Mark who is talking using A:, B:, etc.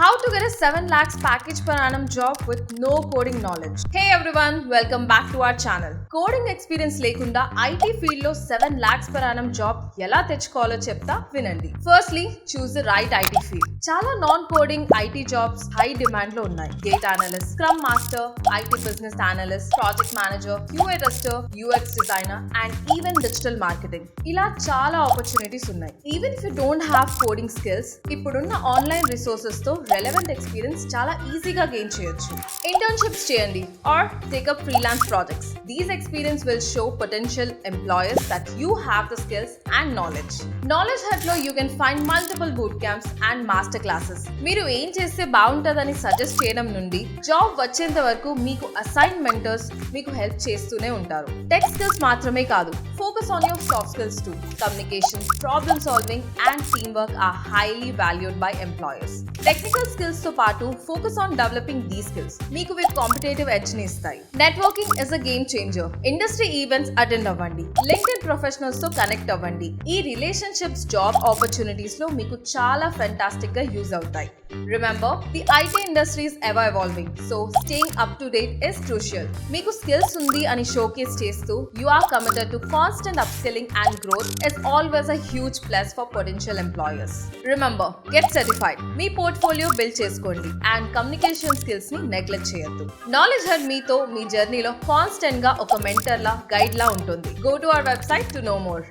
A: How to get a 7 lakhs package per annum job with no coding knowledge. Hey everyone, welcome back to our channel. Coding experience lekunda IT field lo 7 lakhs per annum job ela techukovalo chepta vinandi. Firstly, choose the right IT field. Chala non-coding IT jobs high demand lo unnai. Data analyst, Scrum Master, IT business analyst, project manager, QA tester, UX designer and even digital marketing. Ila chala opportunities unnai. Even if you don't have coding skills, ippudunna online resources తో relevant experience చాలా ఈజీగా gain చేయొచ్చు. Internships చేయండి or take up freelance projects. These experience will show potential employers that you have the skills and knowledge. KnowledgeHut లో you can find multiple boot camps and master classes. మీరు ఏం చేస్తే బాగుంటుందని suggest చేయడం నుండి job వచ్చేంత వరకు మీకు అసైన్ మెంటర్స్ మీకు హెల్ప్ చేస్తూనే ఉంటారు. టెక్ స్కిల్స్ మాత్రమే కాదు, focus on your soft skills too. Communication, problem solving and teamwork are highly valued by employers. Technical skills తో పాటు focus on developing these skills. మీకు with competitive edge ని ఇస్తాయి. Networking is a game changer. Industry events attend అవ్వండి. LinkedIn professionals తో connect అవ్వండి. ఈ relationships job opportunities లో మీకు చాలా fantastic గా యూజ్ అవుతాయి. Remember, the IT industry is ever evolving, so staying up to date is crucial. మీకు skills ఉంది అని showcase చేస్తూ you are committed to constant upskilling and growth is always a huge plus for potential employers. Remember, get certified. Me portfolio build చేసుకోండి and communication skills ని neglect చేయొద్దు. KnowledgeHut మీతో మీ జర్నీలో constant గా ఒక మెంటర్ లా గైడ్ లా ఉంటుంది. Go to our website to know more.